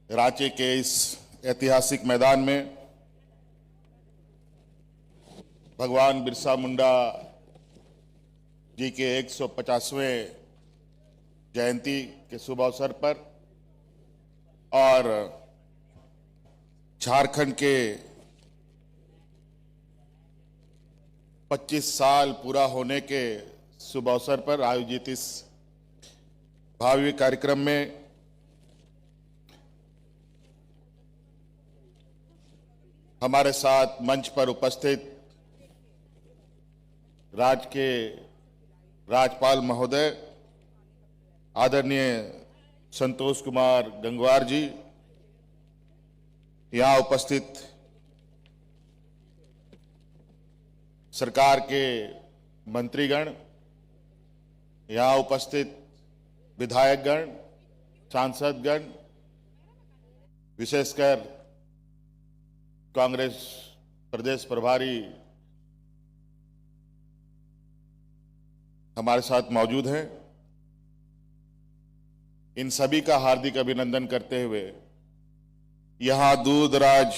रांची के इस ऐतिहासिक मैदान में भगवान बिरसा मुंडा जी के 150वें जयंती के शुभ अवसर पर और झारखंड के 25 साल पूरा होने के शुभ अवसर पर आयोजित इस भव्य कार्यक्रम में हमारे साथ मंच पर उपस्थित राज्य के राज्यपाल महोदय आदरणीय संतोष कुमार गंगवार जी, यहाँ उपस्थित सरकार के मंत्रीगण, यहाँ उपस्थित विधायकगण, सांसदगण, विशेषकर कांग्रेस प्रदेश प्रभारी हमारे साथ मौजूद हैं। इन सभी का हार्दिक अभिनंदन करते हुए यहां दूर दराज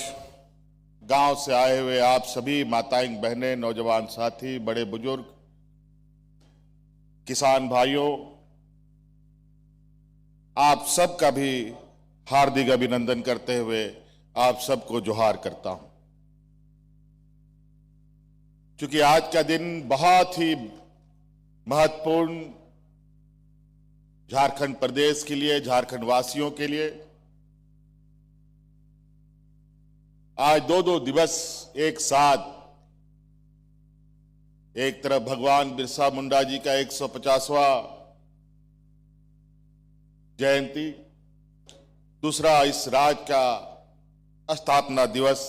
गांव से आए हुए आप सभी माताएं, बहनें, नौजवान साथी, बड़े बुजुर्ग, किसान भाइयों, आप सबका भी हार्दिक अभिनंदन करते हुए आप सबको जोहार करता हूं। क्योंकि आज का दिन बहुत ही महत्वपूर्ण झारखंड प्रदेश के लिए, झारखंड वासियों के लिए। आज दो दिवस एक साथ, एक तरफ भगवान बिरसा मुंडा जी का 150वां जयंती, दूसरा इस राज्य का स्थापना दिवस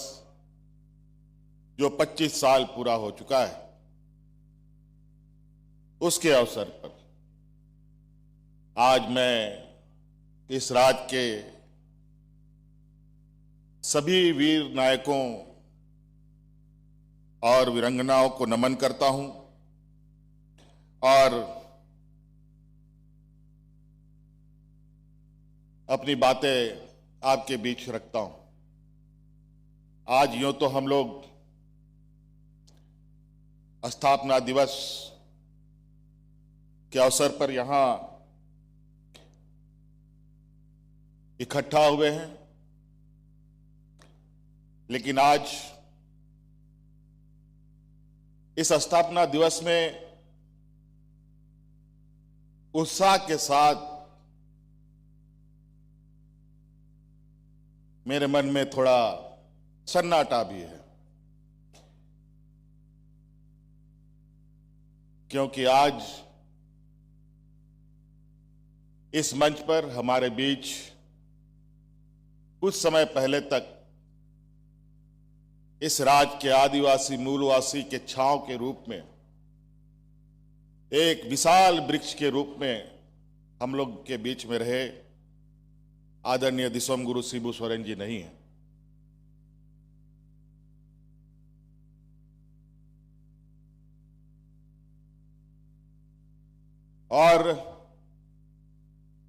जो 25 साल पूरा हो चुका है, उसके अवसर पर आज मैं इस राज्य के सभी वीर नायकों और वीरांगनाओं को नमन करता हूं और अपनी बातें आपके बीच रखता हूं। आज यूं तो हम लोग स्थापना दिवस के अवसर पर यहां इकट्ठा हुए हैं, लेकिन आज इस स्थापना दिवस में उत्साह के साथ मेरे मन में थोड़ा सन्नाटा भी है, क्योंकि आज इस मंच पर हमारे बीच कुछ समय पहले तक इस राज्य के आदिवासी मूलवासी के छांव के रूप में, एक विशाल वृक्ष के रूप में हम लोग के बीच में रहे आदरणीय दिसोम गुरु शिबू सोरेन जी नहीं है। और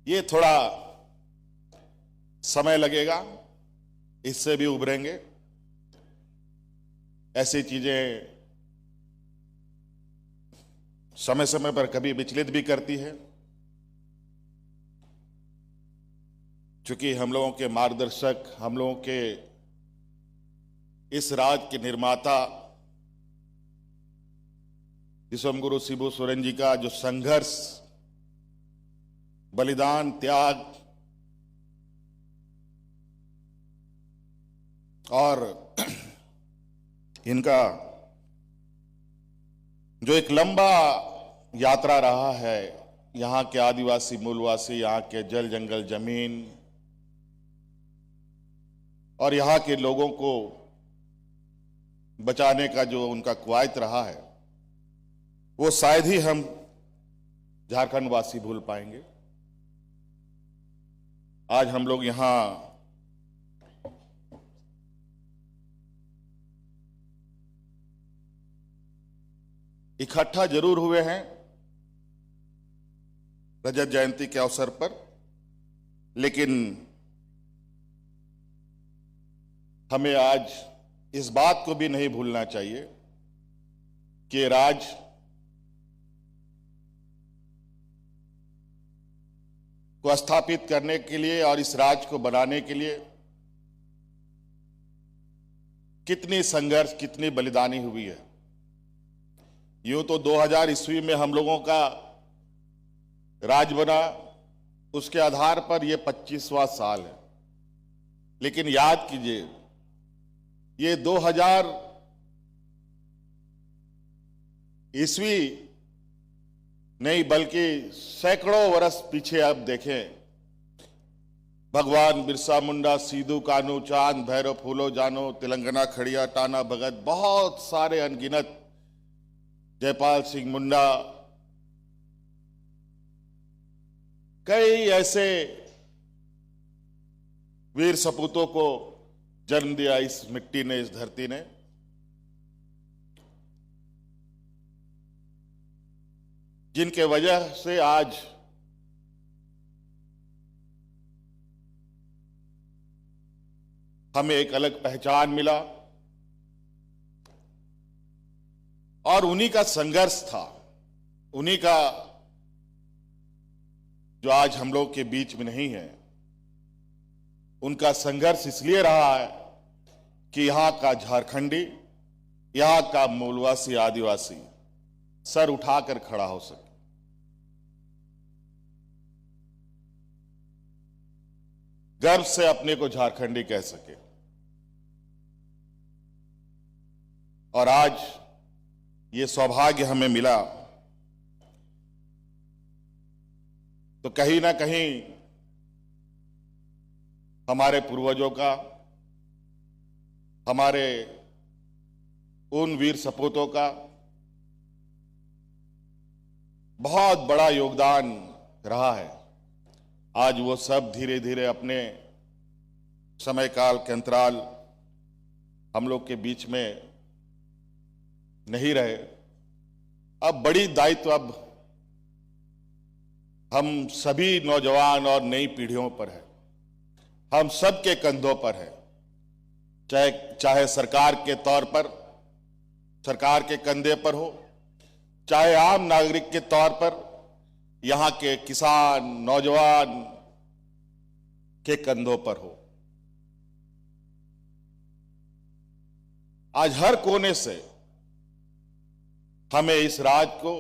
ये थोड़ा समय लगेगा, इससे भी उभरेंगे। ऐसी चीजें समय समय पर कभी विचलित भी करती है, क्योंकि हम लोगों के मार्गदर्शक, हम लोगों के इस राज्य के निर्माता दिसोम गुरु शिबू सोरेन जी का जो संघर्ष, बलिदान, त्याग और इनका जो एक लंबा यात्रा रहा है, यहाँ के आदिवासी मूलवासी, यहाँ के जल जंगल जमीन और यहाँ के लोगों को बचाने का जो उनका कवायद रहा है, वो शायद ही हम झारखंड वासी भूल पाएंगे। आज हम लोग यहां इकट्ठा जरूर हुए हैं रजत जयंती के अवसर पर, लेकिन हमें आज इस बात को भी नहीं भूलना चाहिए कि राज को स्थापित करने के लिए और इस राज को बनाने के लिए कितनी संघर्ष, कितनी बलिदानी हुई है। यूं तो 2000 ईस्वी में हम लोगों का राज बना, उसके आधार पर यह 25वां साल है। लेकिन याद कीजिए, ये 2000 ईस्वी नहीं बल्कि सैकड़ों वर्ष पीछे अब देखें, भगवान बिरसा मुंडा, सीधू कानू, चांद भैरव, फूलो जानो, तेलंगाना खड़िया, टाना भगत, बहुत सारे अनगिनत, जयपाल सिंह मुंडा, कई ऐसे वीर सपूतों को जन्म दिया इस मिट्टी ने, इस धरती ने। जिनके वजह से आज हमें एक अलग पहचान मिला और उन्हीं का संघर्ष था, उन्हीं का जो आज हम लोग के बीच में नहीं है। उनका संघर्ष इसलिए रहा है कि यहां का झारखंडी, यहां का मूलवासी आदिवासी सर उठाकर खड़ा हो सके। गर्व से अपने को झारखंडी कह सके। और आज ये सौभाग्य हमें मिला तो कहीं ना कहीं हमारे पूर्वजों का, हमारे उन वीर सपूतों का बहुत बड़ा योगदान रहा है। आज वो सब धीरे धीरे अपने समय काल के अंतराल हम लोग के बीच में नहीं रहे। अब बड़ी दायित्व अब हम सभी नौजवान और नई पीढ़ियों पर है, हम सबके कंधों पर है। चाहे सरकार के तौर पर, सरकार के कंधे पर हो, चाहे आम नागरिक के तौर पर यहां के किसान, नौजवान के कंधों पर हो। आज हर कोने से हमें इस राज को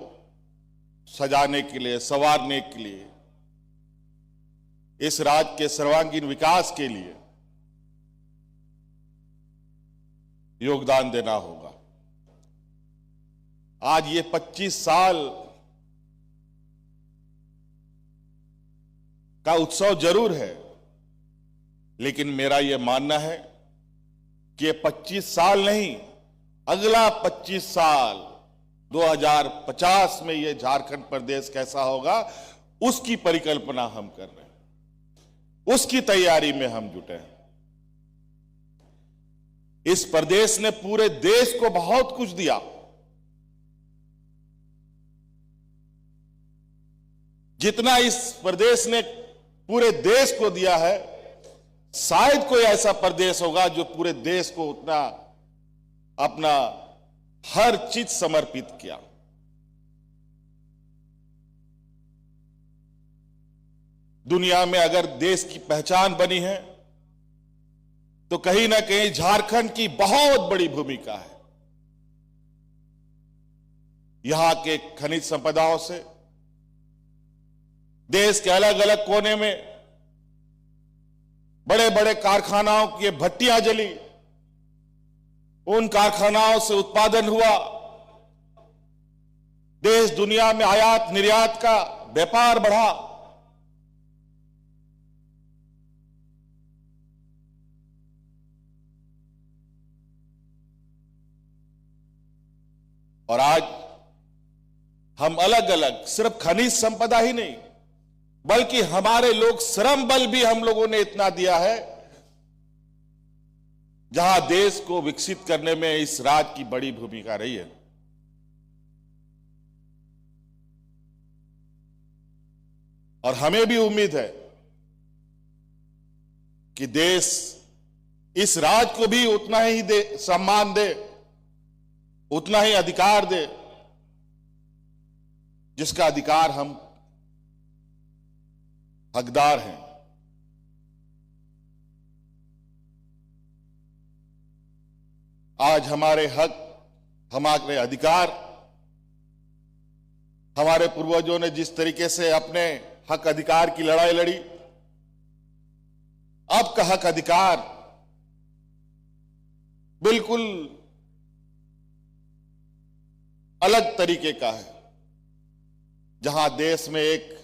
सजाने के लिए, संवारने के लिए, इस राज के सर्वांगीण विकास के लिए योगदान देना होगा। आज ये 25 साल का उत्सव जरूर है, लेकिन मेरा यह मानना है कि ये 25 साल नहीं, अगला 25 साल 2050 में यह झारखंड प्रदेश कैसा होगा, उसकी परिकल्पना हम कर रहे हैं, उसकी तैयारी में हम जुटे हैं। इस प्रदेश ने पूरे देश को बहुत कुछ दिया। जितना इस प्रदेश ने पूरे देश को दिया है, शायद कोई ऐसा प्रदेश होगा जो पूरे देश को उतना अपना हर चीज समर्पित किया। दुनिया में अगर देश की पहचान बनी है तो कहीं ना कहीं झारखंड की बहुत बड़ी भूमिका है। यहां के खनिज संपदाओं से देश के अलग अलग कोने में बड़े बड़े कारखानाओं की भट्टियां जली, उन कारखानाओं से उत्पादन हुआ, देश दुनिया में आयात निर्यात का व्यापार बढ़ा। और आज हम अलग अलग, सिर्फ खनिज संपदा ही नहीं बल्कि हमारे लोग श्रम बल भी हम लोगों ने इतना दिया है, जहां देश को विकसित करने में इस राज्य की बड़ी भूमिका रही है। और हमें भी उम्मीद है कि देश इस राज को भी उतना ही दे, सम्मान दे, उतना ही अधिकार दे जिसका अधिकार हम हकदार हैं। आज हमारे हक, हमारे अधिकार, हमारे पूर्वजों ने जिस तरीके से अपने हक अधिकार की लड़ाई लड़ी, अब का हक अधिकार बिल्कुल अलग तरीके का है, जहां देश में एक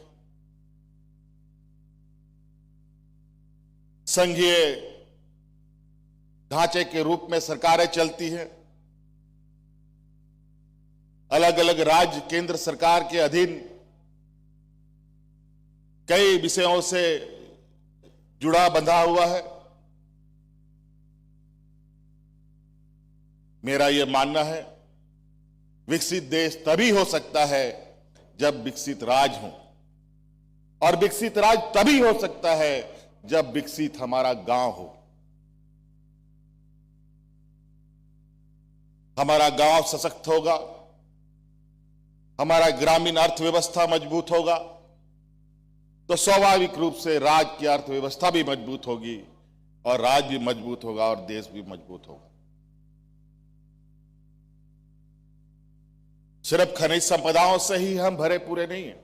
संघीय ढांचे के रूप में सरकारें चलती हैं। अलग अलग राज्य केंद्र सरकार के अधीन कई विषयों से जुड़ा बंधा हुआ है। मेरा यह मानना है, विकसित देश तभी हो सकता है जब विकसित राज्य हो, और विकसित राज्य तभी हो सकता है जब विकसित हमारा गांव हो। हमारा गांव सशक्त होगा, हमारा ग्रामीण अर्थव्यवस्था मजबूत होगा, तो स्वाभाविक रूप से राज्य की अर्थव्यवस्था भी मजबूत होगी, और राज्य भी मजबूत होगा और देश भी मजबूत होगा। सिर्फ खनिज संपदाओं से ही हम भरे पूरे नहीं हैं।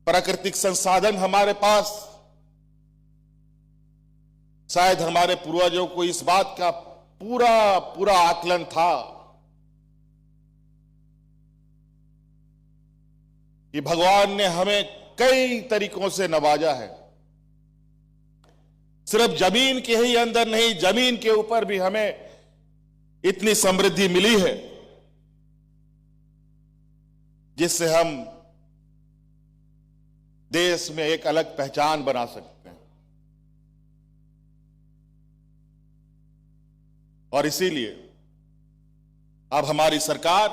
प्राकृतिक संसाधन हमारे पास, शायद हमारे पूर्वजों को इस बात का पूरा पूरा आकलन था कि भगवान ने हमें कई तरीकों से नवाजा है। सिर्फ जमीन के ही अंदर नहीं, जमीन के ऊपर भी हमें इतनी समृद्धि मिली है जिससे हम देश में एक अलग पहचान बना सकते हैं। और इसीलिए अब हमारी सरकार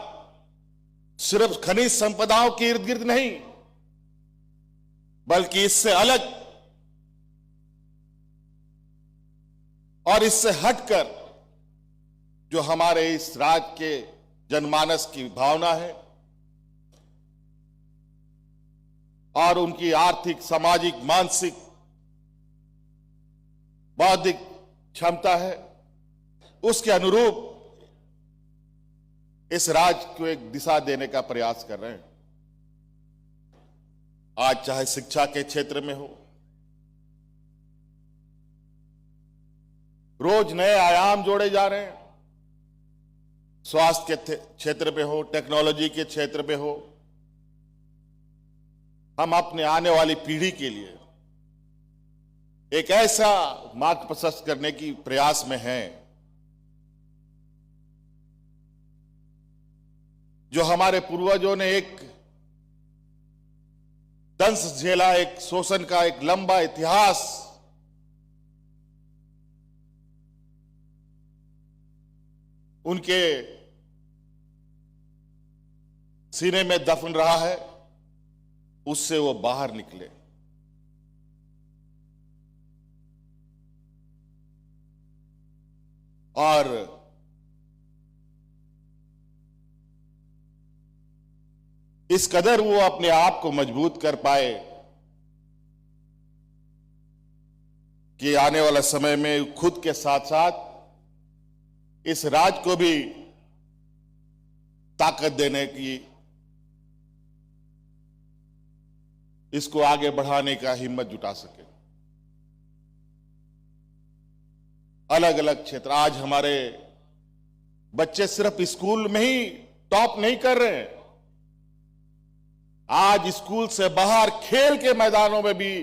सिर्फ खनिज संपदाओं के इर्द गिर्द नहीं, बल्कि इससे अलग और इससे हटकर जो हमारे इस राज्य के जनमानस की भावना है और उनकी आर्थिक, सामाजिक, मानसिक, बौद्धिक क्षमता है, उसके अनुरूप इस राज्य को एक दिशा देने का प्रयास कर रहे हैं। आज चाहे शिक्षा के क्षेत्र में हो, रोज नए आयाम जोड़े जा रहे हैं, स्वास्थ्य के क्षेत्र में हो, टेक्नोलॉजी के क्षेत्र में हो, हम अपने आने वाली पीढ़ी के लिए एक ऐसा मार्ग प्रशस्त करने की प्रयास में हैं जो हमारे पूर्वजों ने एक दंश झेला, एक शोषण का एक लंबा इतिहास उनके सीने में दफन रहा है, उससे वो बाहर निकले। और इस कदर वो अपने आप को मजबूत कर पाए कि आने वाला समय में खुद के साथ साथ इस राज्य को भी ताकत देने की, इसको आगे बढ़ाने का हिम्मत जुटा सके। अलग अलग क्षेत्र, आज हमारे बच्चे सिर्फ स्कूल में ही टॉप नहीं कर रहे हैं, आज स्कूल से बाहर खेल के मैदानों में भी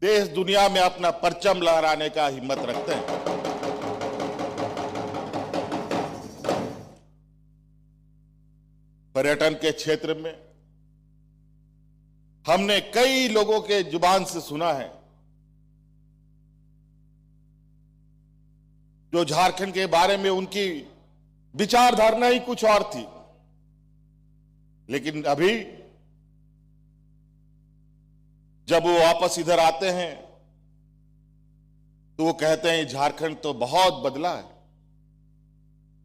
देश दुनिया में अपना परचम लहराने का हिम्मत रखते हैं। पर्यटन के क्षेत्र में हमने कई लोगों के जुबान से सुना है जो झारखंड के बारे में उनकी विचारधारणा ही कुछ और थी, लेकिन अभी जब वो वापस इधर आते हैं तो वो कहते हैं झारखंड तो बहुत बदला है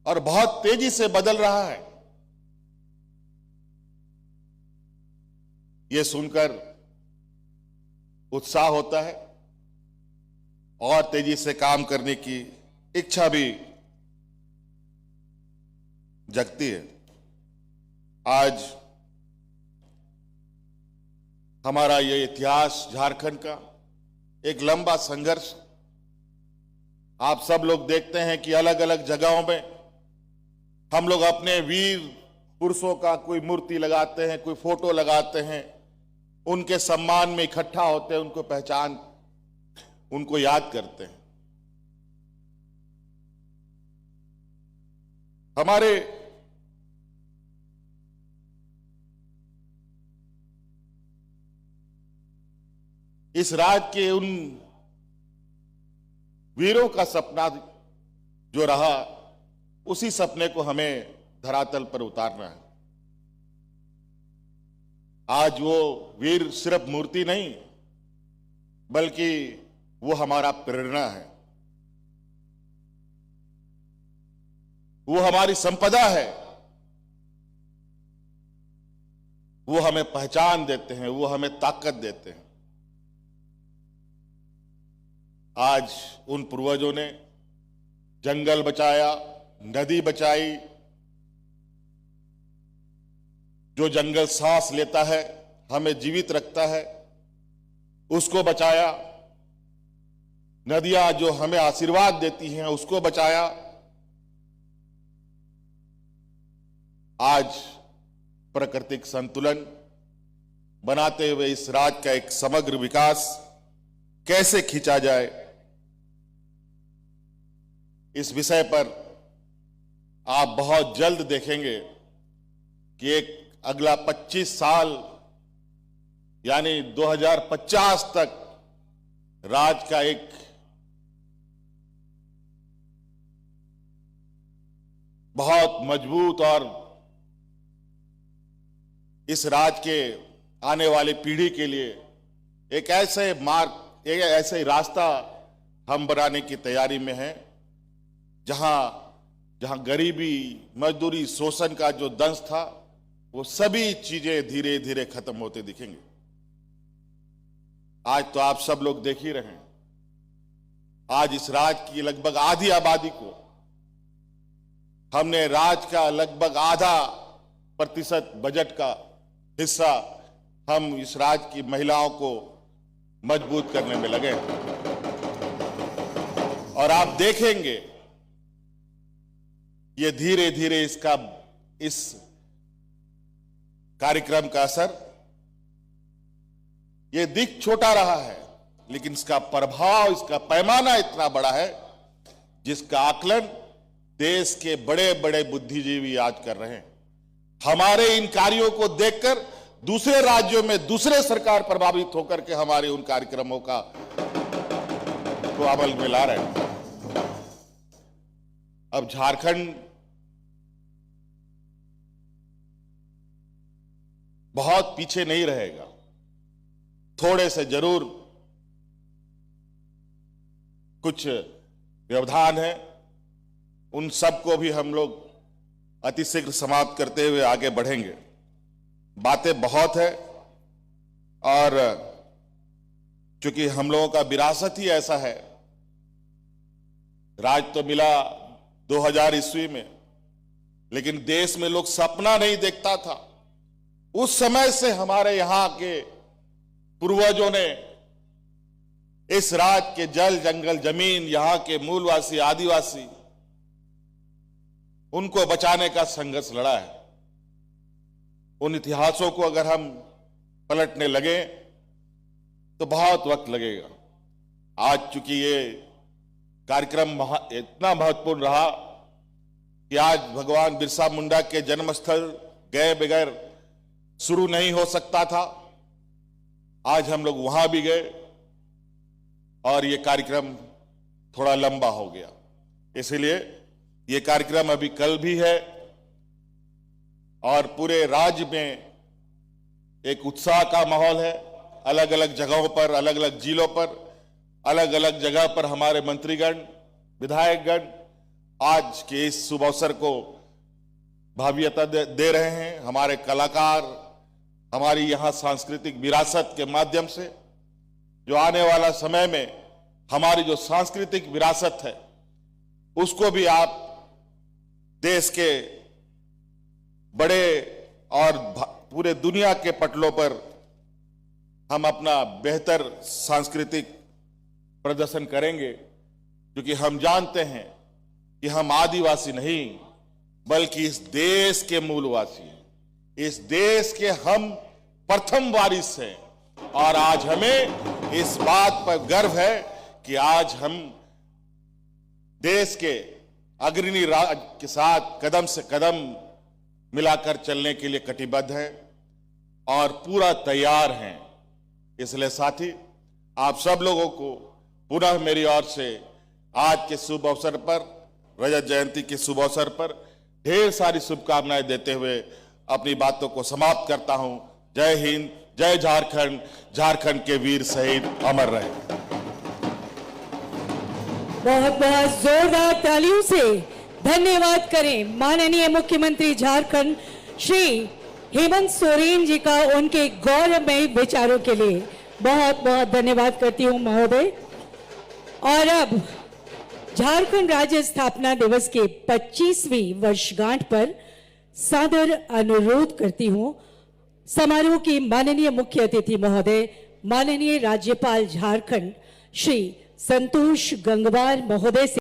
और बहुत तेजी से बदल रहा है। ये सुनकर उत्साह होता है और तेजी से काम करने की इच्छा भी जगती है। आज हमारा ये इतिहास झारखंड का एक लंबा संघर्ष, आप सब लोग देखते हैं कि अलग अलग जगहों में हम लोग अपने वीर पुरुषों का कोई मूर्ति लगाते हैं, कोई फोटो लगाते हैं, उनके सम्मान में इकट्ठा होते हैं, उनको पहचान, उनको याद करते हैं। हमारे इस राज्य के उन वीरों का सपना जो रहा, उसी सपने को हमें धरातल पर उतारना है। आज वो वीर सिर्फ मूर्ति नहीं, बल्कि वो हमारा प्रेरणा है, वो हमारी संपदा है, वो हमें पहचान देते हैं, वो हमें ताकत देते हैं। आज उन पूर्वजों ने जंगल बचाया, नदी बचाई, जो जंगल सांस लेता है, हमें जीवित रखता है, उसको बचाया। नदियां जो हमें आशीर्वाद देती हैं, उसको बचाया। आज प्राकृतिक संतुलन बनाते हुए इस राज्य का एक समग्र विकास कैसे खींचा जाए, इस विषय पर आप बहुत जल्द देखेंगे कि एक अगला 25 साल यानी 2050 तक राज्य का एक बहुत मजबूत और इस राज्य के आने वाली पीढ़ी के लिए एक ऐसे मार्ग, एक ऐसे रास्ता हम बनाने की तैयारी में हैं, जहां गरीबी, मजदूरी, शोषण का जो दंश था, वो सभी चीजें धीरे धीरे खत्म होते दिखेंगे। आज तो आप सब लोग देख ही रहे हैं, आज इस राज्य की लगभग आधी आबादी को हमने राज्य का लगभग आधा % बजट का हिस्सा हम इस राज्य की महिलाओं को मजबूत करने में लगे हैं। और आप देखेंगे ये धीरे धीरे इस कार्यक्रम का असर, ये दिख छोटा रहा है, लेकिन इसका प्रभाव, इसका पैमाना इतना बड़ा है, जिसका आकलन देश के बड़े बड़े बुद्धिजीवी आज कर रहे हैं। हमारे इन कार्यों को देखकर दूसरे राज्यों में दूसरे सरकार प्रभावित होकर के हमारे उन कार्यक्रमों को अमल में ला रहे हैं। अब झारखंड बहुत पीछे नहीं रहेगा, थोड़े से जरूर कुछ व्यवधान है, उन सबको भी हम लोग अतिशीघ्र समाप्त करते हुए आगे बढ़ेंगे। बातें बहुत है और चूंकि हम लोगों का विरासत ही ऐसा है, राज तो मिला 2000 ईस्वी में, लेकिन देश में लोग सपना नहीं देखता था। उस समय से हमारे यहां के पूर्वजों ने इस राज्य के जल, जंगल, जमीन, यहां के मूलवासी, आदिवासी, उनको बचाने का संघर्ष लड़ा है। उन इतिहासों को अगर हम पलटने लगे तो बहुत वक्त लगेगा। आज चूंकि ये कार्यक्रम इतना महत्वपूर्ण रहा कि आज भगवान बिरसा मुंडा के जन्मस्थल गए बगैर शुरू नहीं हो सकता था। आज हम लोग वहां भी गए और ये कार्यक्रम थोड़ा लंबा हो गया, इसलिए ये कार्यक्रम अभी कल भी है और पूरे राज्य में एक उत्साह का माहौल है। अलग अलग जगहों पर, अलग अलग जिलों पर अलग अलग जगह पर हमारे मंत्रीगण, विधायकगण आज के इस शुभ अवसर को भाव्यता दे रहे हैं। हमारे कलाकार हमारी यहां सांस्कृतिक विरासत के माध्यम से जो आने वाला समय में हमारी जो सांस्कृतिक विरासत है उसको भी आप देश के बड़े और पूरे दुनिया के पटलों पर हम अपना बेहतर सांस्कृतिक प्रदर्शन करेंगे, क्योंकि हम जानते हैं कि हम आदिवासी नहीं बल्कि इस देश के मूलवासी हैं, इस देश के हम प्रथम वारिस हैं। और आज हमें इस बात पर गर्व है कि आज हम देश के अग्रणी राज्य के साथ कदम से कदम मिलाकर चलने के लिए कटिबद्ध हैं और पूरा तैयार हैं। इसलिए साथी, आप सब लोगों को पुनः मेरी ओर से आज के शुभ अवसर पर, रजत जयंती के शुभ अवसर पर ढेर सारी शुभकामनाएं देते हुए अपनी बातों को समाप्त करता हूं। जय हिंद, जय झारखंड, झारखंड के वीर शहीद अमर रहे। बहुत बहुत जोरदार तालियों से धन्यवाद करें माननीय मुख्यमंत्री झारखंड श्री हेमंत सोरेन जी का उनके गौरवमयी विचारों के लिए बहुत बहुत धन्यवाद करती हूं महोदय। और अब झारखंड राज्य स्थापना दिवस के 25वीं वर्षगांठ पर सादर अनुरोध करती हूं समारोह की माननीय मुख्य अतिथि महोदय, माननीय राज्यपाल झारखंड श्री संतोष गंगवार महोदय से